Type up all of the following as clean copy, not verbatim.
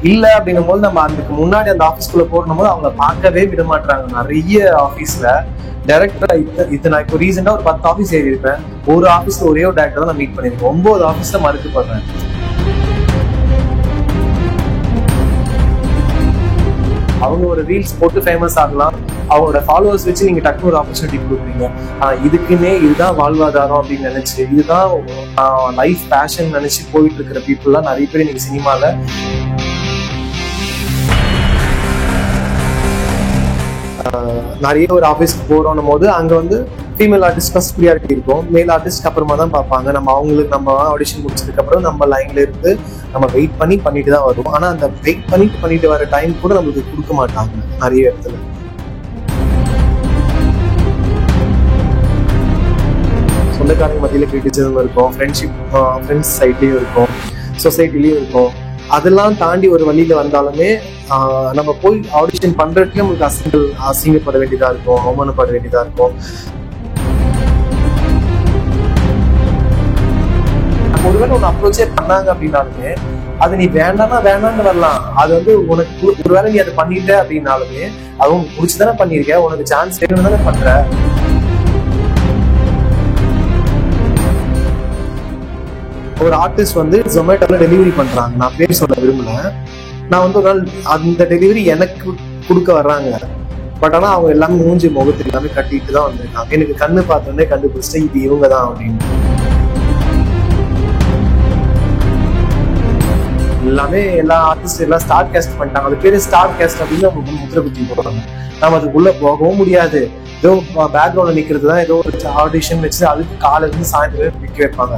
இல்ல அப்படின்னும் போது நம்ம அதுக்கு முன்னாடி அந்த ஆஃபீஸ்க்குள்ள போடணும் போது அவங்க பார்க்கவே விட மாட்டாங்க. நிறைய ஆஃபீஸ்ல டைரக்டரா இது நான் இப்போ ரீசெண்டா ஒரு 10 ஆஃபீஸ் ஏறி இருப்பேன். ஒரு ஆஃபீஸ்ல ஒரே ஒரு டைரக்டர் தான் நான் மீட் பண்ணிருக்கேன். 9 ஆஃபீஸ்ல மறுக்கப்படுறேன். அவங்க ஒரு ரீல்ஸ் போட்டு ஃபேமஸ் ஆகலாம், அவங்களோட ஃபாலோவர்ஸ் வச்சு நீங்க டக்குனு ஒரு ஆப்பர்ச்சுனிட்டி கொடுக்குறீங்க. இதுக்குன்னே இதுதான் வாழ்வாதாரம் அப்படின்னு நினைச்சு, இதுதான் லைஃப் பேஷன் நினைச்சு போயிட்டு இருக்கிற பீப்புள்லாம் நிறைய பேர் இன்னைக்கு சினிமால நிறைய ஒரு ஆஃபீஸ்க்கு போறோம் போது அங்க வந்து ஃபீமேல் ஆர்டிஸ்ட் ஃபர்ஸ்ட் ப்ரியாரிட்டி இருக்கும், மேல் ஆர்டிஸ்ட் அப்புறமா தான் பார்ப்பாங்க. நம்ம அவங்களுக்கு நம்ம ஆடிஷன் முடிச்சதுக்கு அப்புறம் நம்ம லைன்ல இருந்து நம்ம வெயிட் பண்ணிட்டு தான் வருவோம். ஆனா அந்த வெயிட் பண்ணிட்டு வர டைம் கூட நம்மளுக்கு கொடுக்க மாட்டாங்க நிறைய இடத்துல. சொந்தக்காரங்க மத்தியில கிரிட்டிசிசம் இருக்கும், ஃப்ரெண்ட்ஸ் சைட்லயும் இருக்கும், சொசைட்டிலயும் இருக்கும். அதெல்லாம் தாண்டி ஒரு வழியில வந்தாலுமே நம்ம போய் ஆடிஷன் பண்றதுக்கு நம்மளுக்கு அசிங்கப்பட வேண்டியதா இருக்கும், அவமானப்பட வேண்டியதா இருக்கும். ஒருவேளை ஒன்று அப்ரோச்சே பண்ணாங்க அப்படின்னாலுமே அது நீ வேண்டாம்னு வரலாம். அது வந்து உனக்கு ஒருவேளை நீ அதை பண்ணிட்ட அப்படின்னாலுமே அவங்க பிடிச்சுதானே பண்ணிருக்க, உனக்கு சான்ஸ் வேணும்னு தானே பண்ற. ஒரு ஆர்டிஸ்ட் வந்து ஜொமேட்டோல டெலிவரி பண்றாங்க, நான் பேர் சொல்ல விரும்பல. நான் வந்து ஒரு நாள் அந்த டெலிவரி எனக்கு கொடுக்க வர்றாங்க. பட் ஆனா அவங்க எல்லாமே மூஞ்சி முகத்துக்கு எல்லாமே கட்டிட்டு தான் வந்திருக்காங்க. எனக்கு கண்ணு பார்த்தோன்னே கண்டுபிடிச்சிட்டு இது இவங்க தான் அப்படின்னு. எல்லாமே எல்லா ஆர்டிஸ்ட் எல்லாம் ஸ்டார் கேஸ்ட் பண்ணிட்டாங்க. அது பேரு ஸ்டார் கேஸ்ட் அப்படின்னு அவங்க முத்திர குத்தி போடுறாங்க. நம்ம அதுக்குள்ள போகவும் முடியாது. ஏதோ பேக்ரவுண்ட்ல நிக்கிறது தான் ஏதோ ஒரு ஆடிஷன் வச்சு அதுக்கு காலையில இருந்து சாயந்தரம் விற்க வைப்பாங்க.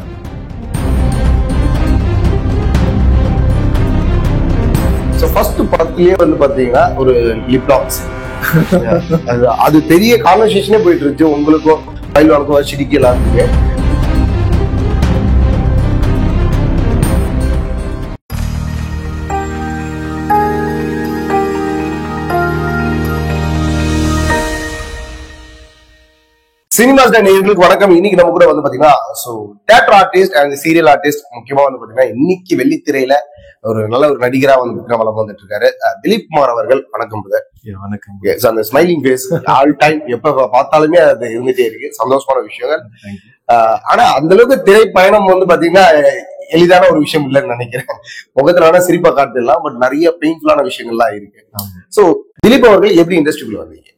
ஃபர்ஸ்ட் படத்திலேயே வந்து பாத்தீங்கன்னா ஒரு லிப்லாக்ஸ் அது பெரிய கான்வர்சேஷனே போயிட்டு இருந்துச்சு. உங்களுக்கும் பயில்வானுக்கும் சிரிக்கலாம் இருக்கு. சினிமா நேயர்களுக்கு வணக்கம். இன்னைக்கு நம்ம கூட வந்து பாத்தீங்கன்னா theatre artist and serial artist, முக்கியமா வந்து பாத்தீங்கன்னா இன்னைக்கு வெள்ளித்திரையில ஒரு நல்ல ஒரு நடிகரா வந்து வளம் வந்துட்டு இருக்காரு திலீப் குமார் அவர்கள். வணக்கம் பிரதர். வணக்கம். அந்த ஸ்மைலிங் ஃபேஸ் ஆல் டைம் எப்ப பார்த்தாலுமே அது இருந்துட்டே இருக்கு, சந்தோஷமான விஷயங்கள். ஆனா அந்த அளவுக்கு திரை பயணம் வந்து பாத்தீங்கன்னா எளிதான ஒரு விஷயம் இல்லைன்னு நினைக்கிறேன். முகத்துல சிரிப்பா காட்டலாம், பட் நிறைய பெயின்ஃபுல்லான விஷயங்கள்லாம் இருக்கு. சோ திலீப் அவர்கள் எப்படி இண்டஸ்ட்ரிக்குள்ள வந்தீங்க?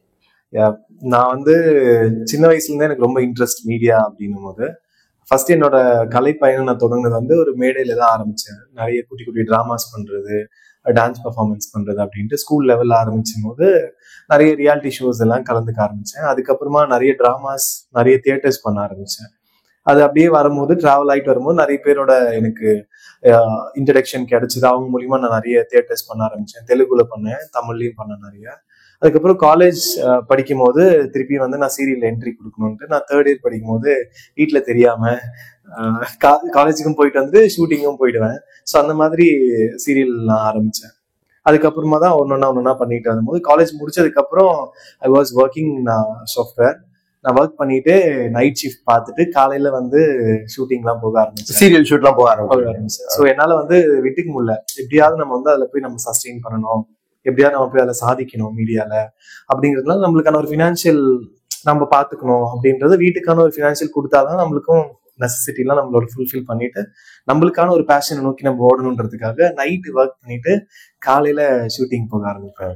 நான் வந்து சின்ன வயசுல இருந்தே எனக்கு ரொம்ப இன்ட்ரெஸ்ட் மீடியா அப்படின்னும் போது ஃபர்ஸ்ட் என்னோட கலை பயணம் நான் தொடங்கினது வந்து ஒரு மேடையில தான் ஆரம்பிச்சேன். நிறைய குட்டி குட்டி டிராமாஸ் பண்றது, டான்ஸ் பர்ஃபார்மன்ஸ் பண்றது அப்படின்ட்டு ஸ்கூல் லெவல்ல ஆரம்பிச்சும் போது நிறைய ரியாலிட்டி ஷோஸ் எல்லாம் கலந்துக்க ஆரம்பிச்சேன். அதுக்கப்புறமா நிறைய டிராமாஸ், நிறைய தியேட்டர்ஸ் பண்ண ஆரம்பிச்சேன். அது அப்படியே வரும்போது டிராவல் ஆகிட்டு வரும்போது நிறைய பேரோட எனக்கு இன்ட்ரடக்ஷன் கிடைச்சது. அவங்க மூலியமா நான் நிறைய தியேட்டர்ஸ் பண்ண ஆரம்பிச்சேன். தெலுங்குல பண்ணேன், தமிழ்லயும் பண்ணேன் நிறைய. அதுக்கப்புறம் காலேஜ் படிக்கும் போது திருப்பி வந்து நான் சீரியல் என்ட்ரி கொடுக்கணும்ட்டு நான் 3rd இயர் படிக்கும் போது வீட்டுல தெரியாம காலேஜுக்கும் போயிட்டு வந்து ஷூட்டிங்கும் போயிடுவேன். ஸோ அந்த மாதிரி சீரியல் நான் ஆரம்பிச்சேன். அதுக்கப்புறமா தான் ஒன்னொன்னா பண்ணிட்டு வரும்போது காலேஜ் முடிச்சதுக்கு அப்புறம் ஐ வாஸ் ஒர்க்கிங் சாஃப்ட்வேர். நான் ஒர்க் பண்ணிட்டு நைட் ஷிஃப்ட் பார்த்துட்டு காலையில வந்து ஷூட்டிங்லாம் போக ஆரம்பிச்சேன், சீரியல் ஷூட்லாம் போக ஆரம்பிச்சேன். ஸோ என்னால வந்து விட்டுக்க முடியல. எப்படியாவது நம்ம வந்து அதுல போய் நம்ம சஸ்டெயின் பண்ணணும், எப்படியாவது நம்ம போய் அதை சாதிக்கணும் மீடியால அப்படிங்கிறதுனால நம்மளுக்கான ஒரு ஃபினான்ஷியல் நம்ம பாத்துக்கணும் அப்படின்றது, வீட்டுக்கான ஒரு ஃபினான்ஷியல் கொடுத்தாதான் நம்மளுக்கும் நெசசிட்டிலாம் நம்மளோட ஃபுல்ஃபில் பண்ணிட்டு நம்மளுக்கான ஒரு பேஷனை நோக்கி நம்ம ஓடணுன்றதுக்காக நைட்டு ஒர்க் பண்ணிட்டு காலையில ஷூட்டிங் போக ஆரம்பிப்பேன்.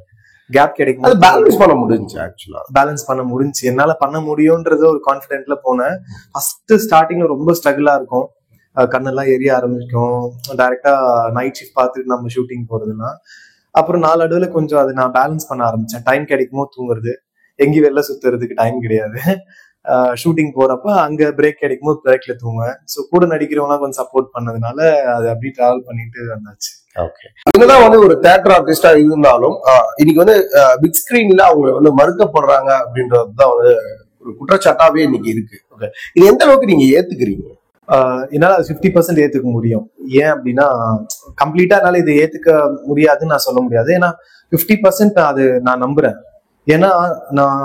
கேப் கிடைக்கும், பேலன்ஸ் பண்ண முடிஞ்சு. ஆக்சுவலா பேலன்ஸ் பண்ண முடிஞ்சு, என்னால பண்ண முடியும்ன்றது ஒரு கான்ஃபிடென்ட்ல போனேன். ஃபர்ஸ்ட் ஸ்டார்டிங்ல ரொம்ப ஸ்ட்ரகிளா இருக்கும், கண்ணெல்லாம் எரிய ஆரம்பிக்கும். டைரக்டா நைட் ஷிஃப்ட் பார்த்துட்டு நம்ம ஷூட்டிங் போறதுலாம். அப்புறம் நாளடைவுல கொஞ்சம் அதை நான் பேலன்ஸ் பண்ண ஆரம்பிச்சேன். டைம் கிடைக்குமோ தூங்குறது, எங்கேயும் வெளில சுத்துறதுக்கு டைம் கிடையாது. ஷூட்டிங் போறப்ப அங்க பிரேக் கிடைக்குமோ பிரேக்ல தூங்குவேன். ஸோ கூட நடிக்கிறவங்க கொஞ்சம் சப்போர்ட் பண்ணதுனால அதை அப்படியே டிராவல் பண்ணிட்டு வந்தாச்சு. ஓகே, இவங்கதான் வந்து ஒரு தியேட்டர் ஆர்டிஸ்டா இருந்தாலும் இன்னைக்கு வந்து பிக் ஸ்கிரீன்ல அவங்க வந்து மறுக்கப்படுறாங்க அப்படின்றதுதான் வந்து ஒரு குற்றச்சாட்டாவே இன்னைக்கு இருக்கு. ஓகே, இது எந்த அளவுக்கு நீங்க ஏத்துக்கிறீங்க? என்னால அது 50% ஏத்துக்க முடியும். ஏன் அப்படின்னா கம்ப்ளீட்டா என்னால இதை ஏத்துக்க முடியாதுன்னு நான் சொல்ல முடியாது. ஏன்னா 50% அது நான் நம்புறேன். ஏன்னா நான்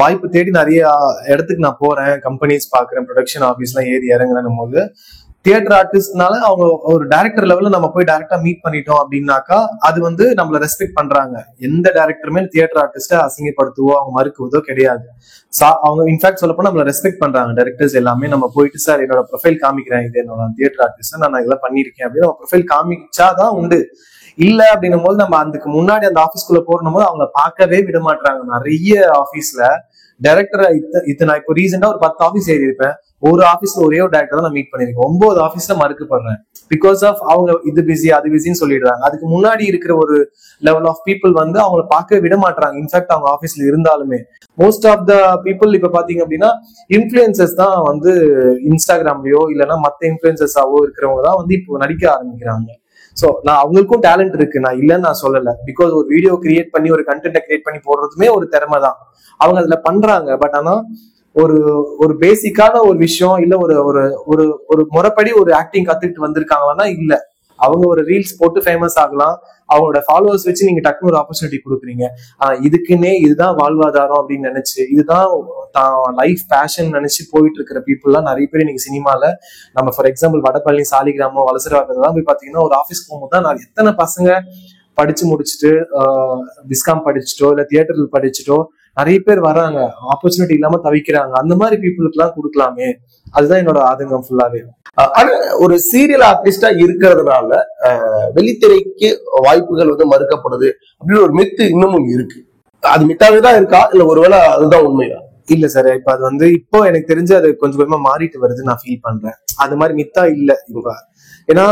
வாய்ப்பு தேடி நிறைய இடத்துக்கு நான் போறேன், கம்பெனிஸ் பாக்குறேன், ப்ரொடக்ஷன் ஆஃபீஸ்லாம் ஏறி இறங்குறேன் போது தியேட்டர் ஆர்டிஸ்ட்னால அவங்க ஒரு டைரக்டர் லெவல்ல நம்ம போய் டைரக்டா மீட் பண்ணிட்டோம் அப்படின்னாக்கா அது வந்து நம்மள ரெஸ்பெக்ட் பண்றாங்க. எந்த டைரக்டருமே தியேட்டர் ஆர்டிஸ்ட அசிங்கப்படுத்துவோ அவங்க மறுக்குவதோ கிடையாது. அவங்க இன்ஃபேக்ட் சொல்ல போனா நம்மள ரெஸ்பெக்ட் பண்றாங்க டைரக்டர்ஸ் எல்லாமே. நம்ம போயிட்டு சார் என்னோட ப்ரொஃபைல் காமிக்கிறேன், இது என்னோட தியேட்டர் ஆர்டிஸ்ட், நான் இதெல்லாம் பண்ணிருக்கேன் அப்படின்னு நம்ம ப்ரொஃபைல் காமிச்சாதான் உண்டு. இல்ல அப்படின்னும் போது நம்ம அதுக்கு முன்னாடி அந்த ஆபீஸ்க்குள்ள போறணும் போது அவங்க பார்க்கவே விட மாட்டாங்க. நிறைய ஆபீஸ்ல டைரக்டர் நான் இப்போ ரீசெண்டா ஒரு 10 ஆபீஸ் ஏறி இருப்பேன். ஒரு ஆபீஸ்ல ஒரே ஒரு டைரக்டர் தான் நான் மீட் பண்ணிருக்கேன். 9 ஆபீஸ்ல மறுக்கப்படுறேன். பிகாஸ் ஆஃப் அவங்க இது பிஸி அது பிஸின்னு சொல்லிடுறாங்க. அதுக்கு முன்னாடி இருக்கிற ஒரு லெவல் ஆஃப் பீப்புள் வந்து அவங்களை பார்க்க விட மாட்டாங்க. இன்ஃபேக்ட் அவங்க ஆபீஸ்ல இருந்தாலுமே மோஸ்ட் ஆஃப் த பீப்புள் இப்ப பாத்தீங்க அப்படின்னா இன்ஃபுளுசர்ஸ் தான் வந்து இன்ஸ்டாகிராம்லயோ இல்லைன்னா மத்த இன்ஃபுளுசர்ஸாவோ இருக்கிறவங்க தான் வந்து இப்போ நடிக்க ஆரம்பிக்கிறாங்க. சோ நான் அவங்களுக்கும் டேலண்ட் இருக்கு, நான் இல்லைன்னு நான் சொல்லல. பிகாஸ் ஒரு வீடியோ கிரியேட் பண்ணி ஒரு கண்டென்ட் கிரியேட் பண்ணி போடுறதுமே ஒரு திறமை தான், அவங்க அதுல பண்றாங்க. பட் ஆனா ஒரு ஒரு பேசிக்கான ஒரு விஷயம் இல்ல ஒரு ஒரு ஒரு ஒரு முறைப்படி ஒரு ஆக்டிங் கத்துக்கிட்டு வந்திருக்காங்கன்னா இல்ல. அவங்க ஒரு ரீல்ஸ் போட்டு ஃபேமஸ் ஆகலாம், அவங்களோட ஃபாலோவர்ஸ் வச்சு நீங்க டக்குனு ஒரு ஆப்பர்ச்சுனிட்டி கொடுக்குறீங்க. இதுக்குன்னே இதுதான் வாழ்வாதாரம் அப்படின்னு நினைச்சு இதுதான் லைஃப் பேஷன் நினைச்சு போயிட்டு இருக்கிற பீப்புள் எல்லாம் நிறைய பேர் இன்னைக்கு சினிமால நம்ம ஃபார் எக்ஸாம்பிள் வடபழனி, சாலிகிராமம், வலசரவாக்கத்தான் போய் பாத்தீங்கன்னா ஒரு ஆஃபீஸ் போகும்போது தான் நான் எத்தனை பசங்க படிச்சு முடிச்சுட்டு பிஸ்காம் படிச்சுட்டோ இல்ல தியேட்டர்ல படிச்சுட்டோ நிறைய பேர் வராங்க, ஆப்பர்ச்சுனிட்டி இல்லாம தவிக்கிறாங்க. அந்த மாதிரி பீப்புளுக்கு எல்லாம் கொடுக்கலாமே, அதுதான் என்னோட ஆதங்கம் ஃபுல்லாவே. ஆனா ஒரு சீரியல் ஆர்டிஸ்டா இருக்கிறதுனால வெளித்திரைக்கு வாய்ப்புகள் வந்து மறுக்கப்படுது அப்படின்னு ஒரு மித்து இன்னமும் இருக்கு. அது மித்தாவேதான் இருக்கா இல்ல ஒருவேளை அதுதான் உண்மையா? இல்ல சார், இப்ப அது வந்து இப்போ எனக்கு தெரிஞ்சு அது கொஞ்சம் கொஞ்சமா மாறிட்டு வருது நான் ஃபீல் பண்றேன். அது மாதிரி மித்தா இல்ல இப்ப. ஏன்னா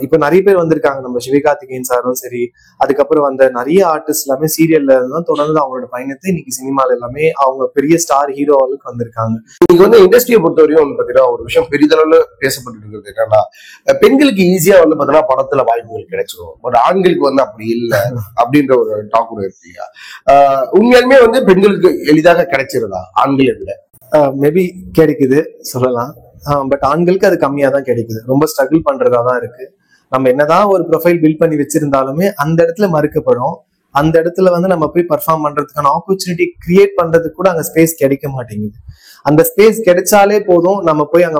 இப்ப நிறைய பேர் வந்திருக்காங்க, நம்ம சிவகார்த்திகேயன் சாரும் சரி, அதுக்கப்புறம் வந்த நிறைய ஆர்டிஸ்ட் எல்லாமே சீரியல்ல தான் தொடர்ந்து அவங்களோட பயணத்தை இன்னைக்கு சினிமால எல்லாமே அவங்க பெரிய ஸ்டார் ஹீரோ அளவுக்கு வந்திருக்காங்க. இன்னைக்கு வந்து இண்டஸ்ட்ரியை பொறுத்தவரையும் வந்து பாத்தீங்கன்னா ஒரு விஷயம் பெரிதளவுல பேசப்பட்டு இருக்கிறது என்னன்னா, பெண்களுக்கு ஈஸியா வந்து பாத்தீங்கன்னா படத்துல வாய்ப்புகள் கிடைச்சிடும், பட் ஆண்களுக்கு வந்து அப்படி இல்லை அப்படின்ற ஒரு டாக் கூட இருக்கு இல்லையா? உண்மையாலுமே வந்து பெண்களுக்கு எளிதாக கிடைச்சிருதா ஆண்களை விட? மேபி கிடைக்குது சொல்லலாம், பட் ஆண்களுக்கு அது கம்மியா தான் கிடைக்குது. ரொம்ப ஸ்ட்ரகிள் பண்றதா தான் இருக்கு. நம்ம என்னதான் ஒரு ப்ரொஃபைல் பில்ட் பண்ணி வச்சிருந்தாலுமே அந்த இடத்துல மறுக்கப்படும். அந்த இடத்துல வந்து நம்ம போய் பர்ஃபார்ம் பண்றதுக்கான ஆப்பர்ச்சுனிட்டி கிரியேட் பண்றதுக்கு கூட அங்க ஸ்பேஸ் கிடைக்க மாட்டேங்குது. அந்த ஸ்பேஸ் கிடைச்சாலே போதும், நம்ம போய் அங்க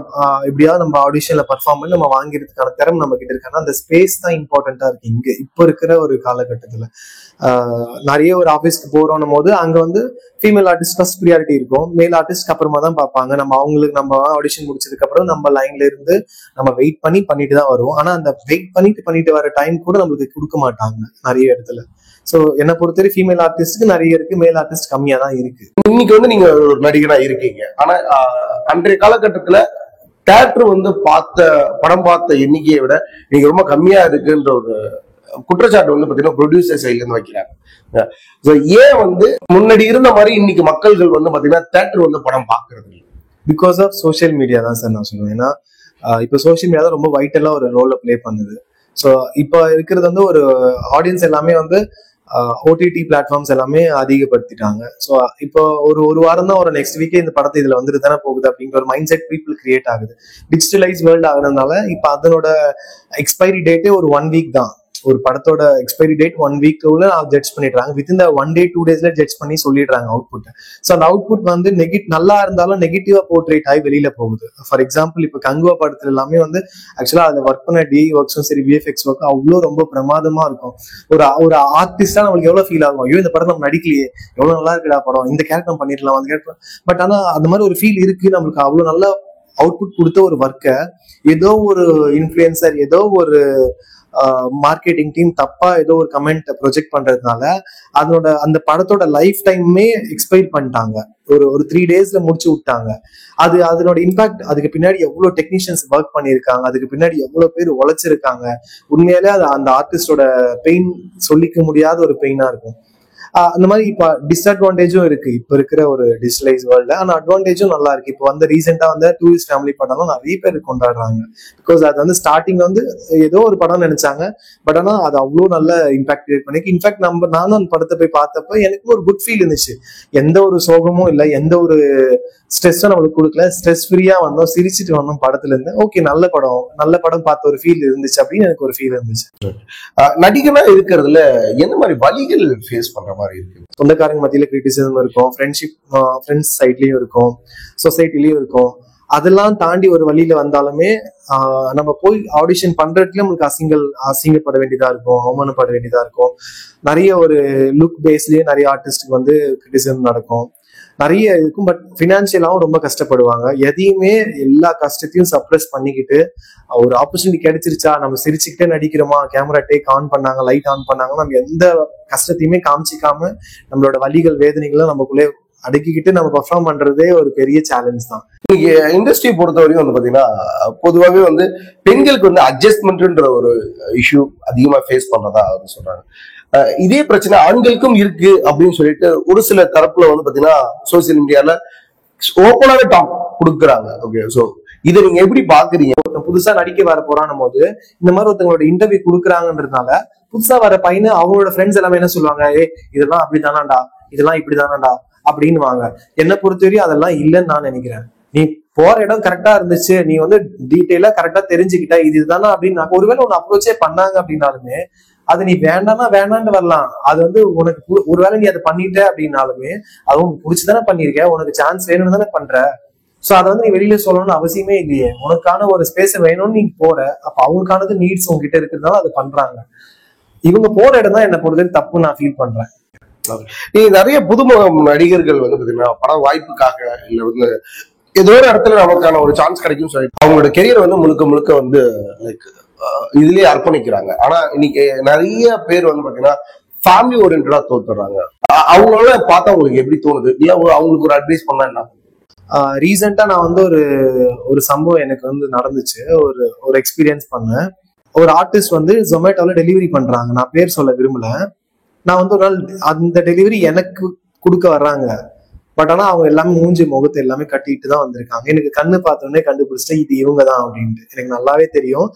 எப்படியாவது நம்ம ஆடிஷன்ல பர்ஃபார்ம் பண்ணி நம்ம வாங்கிறதுக்கான திறமை நம்ம கிட்ட இருக்காங்க. அந்த ஸ்பேஸ் தான் இம்பார்ட்டன்டா இருக்கு இங்க இப்போ இருக்கிற ஒரு காலகட்டத்துல. நிறைய ஒரு ஆஃபீஸ்க்கு போறோம் போது அங்க வந்து ஃபீமேல் ஆர்டிஸ்ட் ஃபர்ஸ்ட் ப்ரியாரிட்டி இருக்கும், மேல் ஆர்டிஸ்ட் அப்புறமா தான் பார்ப்பாங்க. நம்ம அவங்களுக்கு நம்ம ஆடிஷன் முடிச்சதுக்கு அப்புறம் நம்ம லைன்ல இருந்து நம்ம வெயிட் பண்ணிட்டு தான் வருவோம். ஆனா அந்த வெயிட் பண்ணிட்டு வர டைம் கூட நம்மளுக்கு கொடுக்க மாட்டாங்க நிறைய இடத்துல. சோ என்னை பொறுத்தவரை ஃபீமேல் ஆர்டிஸ்ட்க்கு நிறைய இருக்கு, மேல் ஆர்டிஸ்ட் கம்மியா தான் இருக்கு. இன்னைக்கு வந்து நீங்க ஒரு நடிகனா இருக்கீங்க, ஆனா அன்றைய காலகட்டத்துல தியேட்டர் வந்து படம் பார்த்த எண்ணிக்கையை விட நீங்க ரொம்ப கம்மியா இருக்குன்ற ஒரு குற்றச்சாட்டு வந்து பாத்தீங்கன்னா ப்ரொடியூசர் சைட்ல இருந்து வைக்கிறாங்க. ஏன் வந்து முன்னாடி இருந்த மாதிரி இன்னைக்கு மக்கள்கள் வந்து பாத்தீங்கன்னா தியேட்டர் வந்து படம் பாக்குறது இல்லை? பிகாஸ் ஆஃப் சோசியல் மீடியா தான் சார் நான் சொல்லுவேன். ஏன்னா இப்போ சோசியல் மீடியா தான் ரொம்ப வைட்டலா ஒரு ரோல பிளே பண்ணுது. ஸோ இப்போ இருக்கிறது வந்து ஒரு ஆடியன்ஸ் எல்லாமே வந்து ஓடிடி பிளாட்ஃபார்ம்ஸ் எல்லாமே அதிகப்படுத்திட்டாங்க. ஸோ இப்போ ஒரு வாரம் தான், ஒரு நெக்ஸ்ட் வீக்கே இந்த படத்தை இதுல வந்துட்டு தானே போகுது அப்படிங்கிற ஒரு மைண்ட் செட் பீப்புள் கிரியேட் ஆகுது. டிஜிட்டலைஸ் வேர்ல்டு ஆகுறதுனால இப்போ அதனோட எக்ஸ்பைரி டேட்டே ஒரு 1 வீக் தான். ஒரு படத்தோட எக்ஸ்பைரி டேட் 1 வீக்குள்ள ஜட்ஜ் பண்ணிடுறாங்க. வித்தின் த 1 day 2 daysல ஜட்ஜ் பண்ணி சொல்லிடுறாங்க அவுட்புட். ஸோ அந்த அவுட்புட் வந்து நல்லா இருந்தாலும் நெகட்டிவா போர்ட்ரேட் ஆகி வெளியில போகுது. ஃபார் எக்ஸாம்பிள் இப்போ கங்குவா படத்துல எல்லாமே வந்து ஆக்சுவலா அதுல ஒர்க் பண்ண டி ஒர்க்ஸும் சரி, விஎஃப்எக்ஸ் ஒர்க் அவ்வளோ ரொம்ப பிரமாதமா இருக்கும். ஒரு ஆர்டிஸ்டா நம்மளுக்கு எவ்வளவு ஃபீல் ஆகும், ஐயோ இந்த படம் நம்ம நடிக்கலையே, எவ்வளவு நல்லா இருக்குடா படம், இந்த கேரக்டர் பண்ணிடலாம் அந்த கேரக்டர். பட் ஆனா அந்த மாதிரி ஒரு ஃபீல் இருக்கு நம்மளுக்கு. அவ்வளவு நல்ல அவுட்புட் கொடுத்த ஒரு ஒர்க்கை ஏதோ ஒரு இன்ஃபுளுசர், ஏதோ ஒரு மார்க்கெட்டிங் டீம் தப்பா ஏதோ ஒரு கமெண்ட் ப்ரொஜெக்ட் பண்றதுனால அந்த படத்தோட லைஃப் டைமே எக்ஸ்பைர் பண்ணிட்டாங்க. ஒரு 3 daysல முடிச்சு விட்டாங்க. அதனோட இம்பாக்ட், அதுக்கு பின்னாடி எவ்வளவு டெக்னீஷியன்ஸ் ஒர்க் பண்ணிருக்காங்க, அதுக்கு பின்னாடி எவ்வளவு பேர் உழைச்சிருக்காங்க. உண்மையிலே அது அந்த ஆர்டிஸ்டோட பெயின் சொல்லிக்க முடியாத ஒரு பெயினா இருக்கும். அந்த மாதிரி இப்ப டிஸ்அட்வான்டேஜும் இருக்கு இப்ப இருக்கிற ஒரு டிஜிட்டலைஸ் வேர்ல்ட்ல. ஆனா அட்வான்டேஜும் நல்லா இருக்கு. இப்போ வந்து ரீசெண்டா வந்து டூரிஸ்ட் ஃபேமிலி படம் நிறைய பேர் கொண்டாடுறாங்க. பிகாஸ் அது வந்து ஸ்டார்டிங்ல வந்து ஏதோ ஒரு படம் நினைச்சாங்க, பட் ஆனா அது அவ்வளவு நல்ல இம்பாக்ட் கிரியேட் பண்ணி. இன்ஃபேக்ட் நானும் அந்த படத்தை போய் பார்த்தப்ப எனக்கு ஒரு குட் ஃபீல் இருந்துச்சு. எந்த ஒரு சோகமும் இல்லை, எந்த ஒரு ஸ்ட்ரெஸ்ஸும் நம்மளுக்கு கொடுக்கல, ஸ்ட்ரெஸ் ஃப்ரீயா வந்தோம், சிரிச்சுட்டு வந்தோம் படத்துல இருந்து. ஓகே, நல்ல படம் பார்த்த ஒரு ஃபீல் இருந்துச்சு அப்படின்னு எனக்கு ஒரு ஃபீல் இருந்துச்சு. நடிகனா இருக்கிறதுல எந்த மாதிரி வழிகள் ஃபேஸ் பண்ற மாதிரி இருக்கு? சொந்தக்காரங்க மத்தியில கிரிட்டிசிசம் இருக்கும், ஃப்ரெண்ட்ஸ் சைட்லயும் இருக்கும், சொசைட்டிலயும் இருக்கும். அதெல்லாம் தாண்டி ஒரு வழியில வந்தாலுமே நம்ம போய் ஆடிஷன் பண்றதுல நம்மளுக்கு அசிங்கப்பட வேண்டியதா இருக்கும், அவமானப்பட வேண்டியதா இருக்கும். நிறைய ஒரு லுக் பேஸ்லயே நிறைய ஆர்டிஸ்டுக்கு வந்து கிரிட்டிசிசம் நடக்கும், நிறைய இருக்கும். பட் பினான்சியலாவும் ரொம்ப கஷ்டப்படுவாங்க. எதையுமே எல்லா கஷ்டத்தையும் சப்ரஸ் பண்ணிக்கிட்டு ஒரு ஆப்பர்ச்சுனிட்டி கிடைச்சிருச்சா, நம்ம சிரிச்சுக்கிட்டே நடிக்கிறோமா, கேமரா டேக் ஆன் பண்ணாங்க, லைட் ஆன் பண்ணாங்க, நம்ம எந்த கஷ்டத்தையுமே காமிச்சிக்காம நம்மளோட வலிகள் வேதனைகளை நமக்குள்ளே அடக்கிக்கிட்டு நம்ம பெர்ஃபார்ம் பண்றதே ஒரு பெரிய சேலஞ்ச் தான். இன்னைக்கு இண்டஸ்ட்ரி பொறுத்த வரையும் வந்து பாத்தீங்கன்னா பொதுவாகவே வந்து பெண்களுக்கு வந்து அட்ஜஸ்ட்மெண்ட்ன்ற ஒரு இஷ்யூ அதிகமா ஃபேஸ் பண்றதா வந்து சொல்றாங்க. இதே பிரச்சனை ஆண்களுக்கும் இருக்கு அப்படின்னு சொல்லிட்டு ஒரு சில தரப்புல வந்து பாத்தீங்கன்னா சோசியல் மீடியால ஓப்பனாவே டாக் கொடுக்குறாங்க. ஓகே, சோ இதை நீங்க எப்படி பாக்குறீங்க? புதுசா நடிக்க வர போறான் போது இந்த மாதிரி ஒருத்தவங்களோட இன்டர்வியூ கொடுக்குறாங்கன்றதுனால புதுசா வர பையனு அவங்களோட ஃப்ரெண்ட்ஸ் எல்லாமே என்ன சொல்லுவாங்க, இதெல்லாம் அப்படிதானாண்டா, இதெல்லாம் இப்படிதானாண்டா அப்படின்னு வாங்க. என்னை பொறுத்தவரையும் அதெல்லாம் இல்லைன்னு நான் நினைக்கிறேன். நீ போற இடம் கரெக்டா இருந்துச்சு, நீ வந்து டீட்டெயிலா கரெக்டா தெரிஞ்சுக்கிட்ட இதுதானா அப்படின்னு ஒருவேளை உன்னை அப்ரோச்சே பண்ணாங்க அப்படின்னாலுமே அது நீ வேண்டாம்னா வேண்டான்னு வரலாம். அது வந்து உனக்கு ஒருவேளை நீ அதை பண்ணிட்ட அப்படின்னாலுமே அது உனக்கு பிடிச்சுதானே பண்ணிருக்க, உனக்கு சான்ஸ் வேணும்னு தானே பண்ற. சோ அதை வந்து நீ வெளியில சொல்லணும்னு அவசியமே இல்லையே. உனக்கான ஒரு ஸ்பேஸ் வேணும்னு நீ போற, அப்ப அவங்களுக்கானது நீட்ஸ் உங்ககிட்ட இருக்கிறதுனால அது பண்றாங்க. இவங்க போற இடம் தான் என்ன பொறுத்தவரை தப்பு நான் ஃபீல் பண்றேன். நீங்க நிறைய புதுமுக நடிகர்கள் வந்து பாத்தீங்கன்னா பட வாய்ப்புக்காக இல்ல வந்து ஏதோ ஒரு இடத்துல நமக்கான ஒரு சான்ஸ் கிடைக்கும் சொல்லி அவங்களோட கெரியர் வந்து முழுக்க முழுக்க வந்து லைக் இதுலயே அர்ப்பணிக்கிறாங்க. ஆனா இன்னைக்கு நிறைய பேர் வந்து பாத்தீங்கன்னா ஃபேமிலி ஓரியன்டா தோத்துறாங்க. அவங்களோட பார்த்தா உங்களுக்கு எப்படி தோணுது, இல்ல அவங்களுக்கு ஒரு அட்வைஸ் பண்ணா என்ன? ரீசெண்டா நான் வந்து ஒரு சம்பவம் எனக்கு வந்து நடந்துச்சு. ஒரு எக்ஸ்பீரியன்ஸ் பண்ணேன். ஒரு ஆர்டிஸ்ட் வந்து ஜொமேட்டோல டெலிவரி பண்றாங்க, நான் பேர் சொல்ல விரும்பல. நான் வந்து ஒரு நாள் அந்த டெலிவரி எனக்கு கொடுக்க வர்றாங்க. பட் ஆனா அவங்க எல்லாமே மூஞ்சி முகத்தை எல்லாமே கட்டிட்டு தான் வந்திருக்காங்க. எனக்கு கண்ணு பார்த்தோன்னே கண்டுபிடிச்சிட்டேன் இது இவங்க தான் அப்படின்ட்டு. எனக்கு நல்லாவே தெரியும்.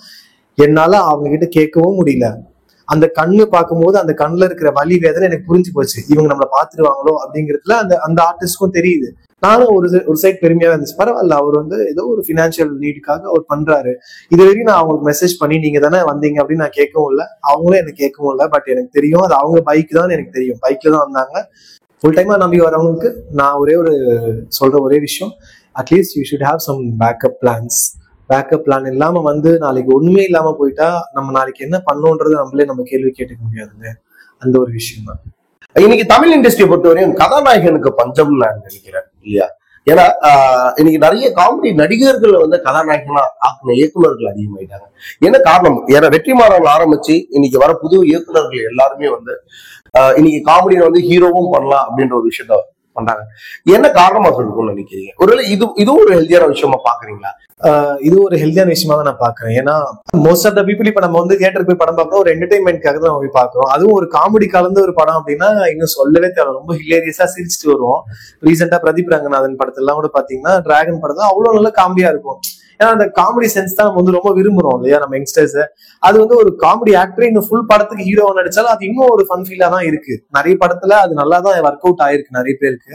என்னால அவங்க கிட்ட கேட்கவும் முடியல. அந்த கண்ணு பார்க்கும்போது அந்த கண்ணுல இருக்கிற வலி வேதனை எனக்கு புரிஞ்சு போச்சு, இவங்க நம்மளை பாத்துருவாங்களோ அப்படிங்கிறதுல அந்த ஆர்டிஸ்டுக்கும் தெரியுது. நானும் ஒரு சைட் பெருமையா இருந்துச்சு, பரவாயில்ல அவர் வந்து ஏதோ ஒரு பினான்சியல் நீடுக்காக அவர் பண்றாரு. இது வரைக்கும் நான் அவங்களுக்கு மெசேஜ் பண்ணி நீங்க தானே வந்தீங்க அப்படின்னு நான் கேட்கவும் இல்லை, அவங்களும் எனக்கு கேட்கவும் இல்லை. பட் எனக்கு தெரியும் அது அவங்க பைக் தான், எனக்கு தெரியும் பைக்ல தான் வந்தாங்க. ஃபுல் டைமா நம்பி வரவங்களுக்கு நான் சொல்ற ஒரே விஷயம், at least you should have some backup plans. Backup plan இல்லாம வந்து நாளைக்கு ஒண்ணுமே இல்லாம போயிட்டா நம்ம நாளைக்கு என்ன பண்ணோன்றது நம்ம கேள்வி கேட்டுக்க முடியாதுங்க. அந்த ஒரு விஷயம் தான். இன்னைக்கு தமிழ் இண்டஸ்ட்ரியை பொறுத்தவரையும் கதாநாயகனுக்கு பஞ்சம்னு நான் நினைக்கிறேன் இல்லையா? ஏன்னா இன்னைக்கு நிறைய காமெடி நடிகர்கள் வந்து கதாநாயகனா ஆக்கின இயக்குநர்கள் அதிகமாயிட்டாங்க. என்ன காரணம்? ஏன்னா வெற்றிமாறன் ஆரம்பிச்சு இன்னைக்கு வர புது இயக்குநர்கள் எல்லாருமே வந்து இன்னைக்கு காமெடியை வந்து ஹீரோவும் பண்ணலாம் அப்படின்ற ஒரு விஷயத்த பண்றாங்க. என்ன காரணமா சொல்லுன்னு நினைக்கிறீங்க? ஒருவேளை இதுவும் ஒரு ஹெல்தியான விஷயமா பாக்குறீங்களா? இது ஒரு ஹெல்தியான விஷயமா தான் நான் பாக்குறேன். ஏன்னா மோஸ்ட் ஆஃப் த பீப்புள் இப்ப நம்ம வந்து தியேட்டருக்கு போய் படம் பார்க்கணும் ஒரு என்டர்டைன்மெண்ட்காக தான் போய் பாக்குறோம். அதுவும் ஒரு காமெடி கலந்த ஒரு படம் அப்படின்னா இன்னும் சொல்லவே தேவை, ரொம்ப ஹிலேரியஸா சிரிச்சுட்டு வருவோம். ரீசெண்டா பிரதீப் ரங்கநாதன் படத்துல எல்லாம் கூட பாத்தீங்கன்னா டிராகன் படம் தான் அவ்வளவு நல்ல காமெடியா இருக்கும். ஏன்னா அந்த காமெடி சென்ஸ் தான் நம்ம வந்து ரொம்ப விரும்புறோம் இல்லையா நம்ம யங்ஸ்டர்ஸ். அது வந்து ஒரு காமெடி ஆக்டர் இந்த ஃபுல் படத்துக்கு ஹீரோவா நடிச்சாலும் அது இன்னும் ஒரு ஃபன் ஃபீலா தான் இருக்கு. நிறைய படத்துல அது நல்லா தான் ஒர்க் அவுட் ஆயிருக்கு நிறைய பேருக்கு.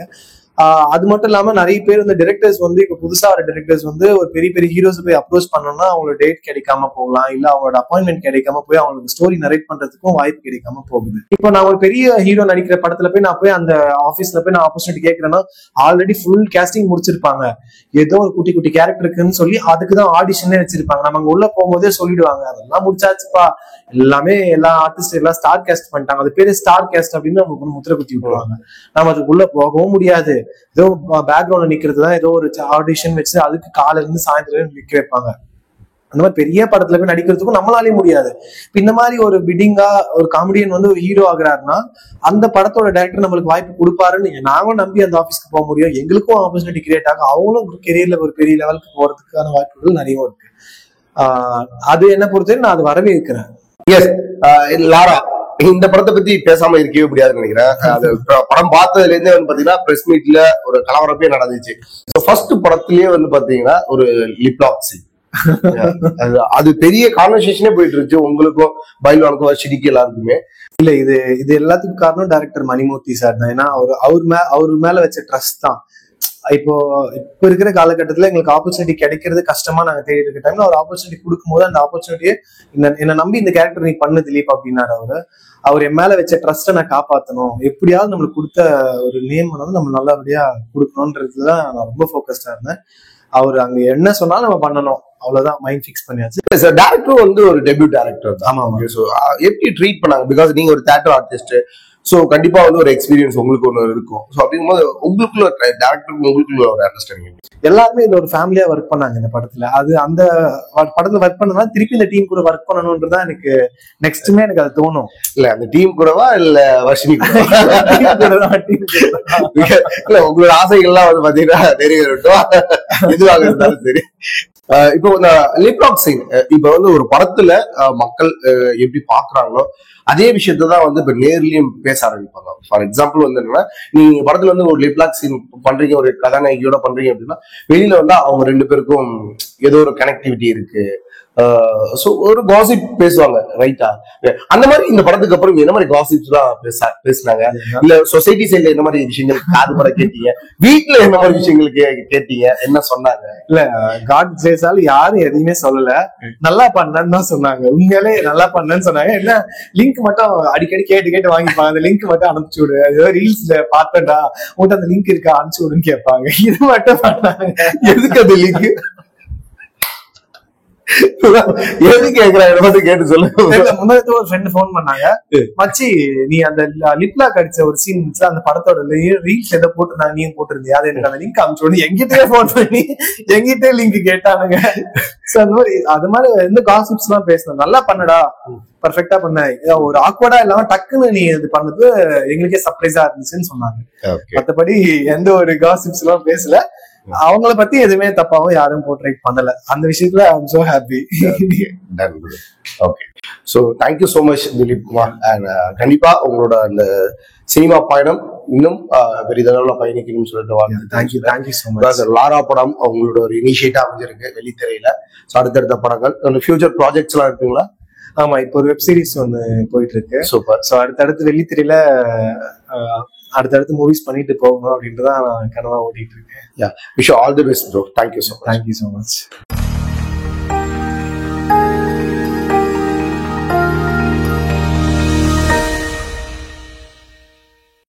அது மட்டும் இல்லாம நிறைய பேர் வந்து டைரக்டர்ஸ் வந்து இப்ப புதுசா வர டைரக்டர்ஸ் வந்து ஒரு பெரிய பெரிய ஹீரோஸ் போய் அப்ரோச் பண்ணோம்னா அவங்களோட டேட் கிடைக்காம போகலாம், இல்ல அவங்களோட அப்பாயின்மெண்ட் கிடைக்காம போய் அவங்களுக்கு ஸ்டோரி நரேட் பண்றதுக்கும் வாய்ப்பு கிடைக்காம போகுது. இப்போ நான் ஒரு பெரிய ஹீரோ நடிக்கிற படத்துல போய் நான் போய் அந்த ஆபீஸ்ல போய் நான் ஆப்பர்ச்சுனிட்டி கேட்கறேன்னா ஆல்ரெடி ஃபுல் கேஸ்டிங் முடிச்சிருப்பாங்க, ஏதோ ஒரு குட்டி குட்டி கேரக்டர் இருக்குன்னு சொல்லி அதுக்குதான் ஆடிஷனே வச்சிருப்பாங்க. நம்ம அங்க உள்ள போகும்போதே சொல்லிடுவாங்க அதெல்லாம் முடிச்சாச்சுப்பா, எல்லாமே எல்லா ஆர்டிஸ்ட் எல்லாம் ஸ்டார் கேஸ்ட் பண்ணிட்டாங்க, அது பேரு ஸ்டார் கேஸ்ட் அப்படின்னு நமக்கு முத்திரை குத்தி விட்டுருவாங்க. நம்ம அதுக்குள்ள போகவும் முடியாது. ஏதோ பேக்ரவுண்ட்ல நிக்கிறது தான் ஏதோ ஒரு ஆடிஷன் வச்சு அதுக்கு காலையில இருந்து சாயந்தரம் நிக்க வைப்பாங்க. அந்த மாதிரி பெரிய படத்துல போய் நடிக்கிறதுக்கும் நம்மளாலே முடியாது. இந்த மாதிரி ஒரு பிடிங்கா ஒரு காமெடியன் வந்து ஒரு ஹீரோ ஆகுறாருன்னா அந்த படத்தோட டைரக்டர் நம்மளுக்கு வாய்ப்பு கொடுப்பாருன்னு நாங்களும் நம்பி அந்த ஆபீஸ்க்கு போக முடியும். எங்களுக்கும் ஆப்பர்ச்சுனிட்டி கிரியேட் ஆகும், அவங்களும் கெரியர்ல ஒரு பெரிய லெவலுக்கு போறதுக்கான வாய்ப்புகள் நிறைய இருக்கு. அது என்ன பொறுத்தவரை நான் அது வரவேற்கிறேன். எஸ் லாரா, இந்த படத்தை பத்தி பேசாம இருக்கவே முடியாதுன்னு நினைக்கிறேன். அது படம் பார்த்ததுல இருந்தே வந்து பாத்தீங்கன்னா பிரஸ் மீட்ல ஒரு கலவரப்பே நடந்துச்சு. ஃபர்ஸ்ட் படத்திலேயே வந்து பாத்தீங்கன்னா ஒரு லிப்லாக் சீன், அது பெரிய கான்வர்சேஷனே போயிட்டு இருந்துச்சு உங்களுக்கும் பைல்வானுக்கும் வர்ஷினிக்கு எல்லாருக்குமே. இல்ல இது எல்லாத்துக்கும் காரணம் டைரக்டர் மணிமூர்த்தி சார் தான். ஏன்னா அவர் மேல வச்ச ட்ரஸ்ட் தான். இப்போ இருக்கிற காலகட்டத்துல எங்களுக்கு ஆப்பர்ச்சுனிட்டி கிடைக்கிறது கஷ்டமா நாங்க தேடி இருக்க டைம்ல ஒரு ஆப்பர்ச்சுனிட்டி கொடுக்கும்போது அந்த ஆப்பர்ச்சுனிட்டியை என்ன நம்பி இந்த கேரக்டர் நீ பண்ணு திலீப் அப்படின்னாரு. அவர் என் மேல வச்ச ட்ரஸ்ட்டை நான் காப்பாற்றணும், எப்படியாவது நம்மளுக்கு கொடுத்த ஒரு நேம் வந்து நம்ம நல்லபடியா கொடுக்கணும்ன்றதுதான் நான் ரொம்ப ஃபோக்கஸ்டா இருந்தேன். அவர் அங்க என்ன சொன்னாலும் நம்ம பண்ணணும், அவ்வளவுதான். மைண்ட் ஃபிக்ஸ் பண்ணியாச்சு. டேரக்டரும் வந்து ஒரு டெபியூ டேரக்டர் தான். ஆமா. ஸோ எப்படி ட்ரீட் பண்ணாங்க? பிகாஸ் நீங்க ஒரு தியேட்டர் ஆர்டிஸ்ட், ஸோ கண்டிப்பா வந்து ஒரு எக்ஸ்பீரியன்ஸ் உங்களுக்கு ஒன்று இருக்கும். ஸோ அப்படிங்கும்போது உங்களுக்குள்ள டேரக்டருக்கு உங்களுக்குள்ள ஒரு அண்டர்ஸ்டாண்டிங். எல்லாருமே இதுல ஒரு ஃபேமிலியா ஒர்க் பண்ணாங்க இந்த படத்துல. அது அந்த படத்துல ஒர்க் பண்ணனா திருப்பி இந்த டீம் கூட ஒர்க் பண்ணணும்ன்றதான் எனக்கு நெக்ஸ்ட்டுமே எனக்கு அது தோணும். இல்ல அந்த டீம் கூடவா இல்ல வர்ஷினி இல்ல உங்களோட ஆசைகள்லாம் வந்து பாத்தீங்கன்னா நிறைவேறட்டும், எதுவாக இருந்தாலும் சரி. இப்போ இந்த லிப்லாக் சைன் இப்ப வந்து ஒரு படத்துல மக்கள் எப்படி பாக்குறாங்களோ அதே விஷயத்தான் வந்து இப்ப நேர்லயும் பேச ஆரம்பிப்பாங்க. ஃபார் எக்ஸாம்பிள் வந்து என்னன்னா, நீங்க படத்துல வந்து ஒரு லிப்லாக் சீன் பண்றீங்க, ஒரு கதாநாயகியோட பண்றீங்க அப்படின்னா வெளியில வந்து அவங்க 2 பேருக்கும் ஏதோ ஒரு கனெக்டிவிட்டி இருக்கு, சோ ஒரு காசிப் பேசுவாங்க, ரைட்டா? அந்த மாதிரி இந்த படத்துக்கு அப்புறம் என்ன மாதிரி காசிப்ஸ் தான் பேசினாங்க? இல்ல சொசைட்டி சைட்ல என்ன மாதிரி விஷயங்கள் காது பட கேட்டீங்க? வீட்டுல என்ன மாதிரி விஷயங்கள் கேட்டீங்க? என்ன சொன்னாங்க? இல்ல காட் கிரேஸால யாரும் எதையுமே சொல்லல, நல்லா பண்ணன்னு தான் சொன்னாங்க. உண்மையிலே நல்லா பண்ணன்னு சொன்னாங்க. என்ன லிங்க் மட்டும் அடிக்கடி கேட்டு கேட்டு வாங்கிப்பாங்க, அந்த லிங்க் மட்டும் அனுப்பிச்சு விடு, ஏதோ ரீல்ஸ்ல பார்த்தா உங்கள்கிட்ட அந்த லிங்க் இருக்கா அனுப்பிச்சு விடுன்னு கேட்பாங்க. இது மட்டும் பண்ணாங்க. எதுக்கு அந்த லிங்க்? எது கேக்குறாங்க கேட்டு சொல்லுங்க. முன்னாடி ஒரு ஃப்ரெண்ட் போன் பண்ணாங்க, மச்சி நீ அந்த லிப்லாக் அடிச்ச ஒரு சீன் இருந்துச்சு, அந்த படத்தோட ரீல்ஸ் ஏதோ போட்டுருந்தாங்க, நீங்க போட்டிருந்தியா, அது எனக்கு அந்த லிங்க் அனுப்பிச்சு எங்கிட்டே போன் பண்ணி எங்கிட்டே லிங்க் கேட்டானுங்க. அது மாதிரி எந்த காசிப்ஸ் எல்லாம் பேசணும். நல்லா பண்ணடா, பர்ஃபெக்டா பண்ண, ஒரு ஆக்வர்டா இல்லாம டக்குன்னு நீ இது பண்ணது எங்களுக்கே சர்ப்ரைஸா இருந்துச்சுன்னு சொன்னாங்க. மத்தபடி எந்த ஒரு காசிப்ஸ் எல்லாம் பேசல. அவங்கள பத்தி எதுவுமே தப்பாவும் யாரும் போர்ட்ரேட் பண்ணல. அந்த விஷயத்துல I am so happy. Okay, so thank you so much Dilip Kumar. And கண்டிப்பா உங்களோட அந்த சினிமா பயணம் இன்னும் பெரிதளவுல பயணிக்கணும்னு சொல்லிட்டு தேங்க்யூ சோ மச். லாரா படம் உங்களோட ஒரு இனிஷியேட்டா அமைஞ்சிருக்கு வெளித்திரையில. ஸோ அடுத்தடுத்த படங்கள் ஃபியூச்சர் ப்ராஜெக்ட்ஸ் எல்லாம் இருக்குங்களா? ஆமா, இப்போ ஒரு வெப் சீரிஸ் ஒன்னு போயிட்டு இருக்கு. சூப்பர். ஸோ அடுத்தடுத்து வெள்ளித்திரையில அடுத்தடுத்து மூவிஸ் பண்ணிட்டு போகணும் அப்படின்றதான் நான் கனவா ஓட்டிட்டு இருக்கேன். Wish all the best bro. Thank you so much.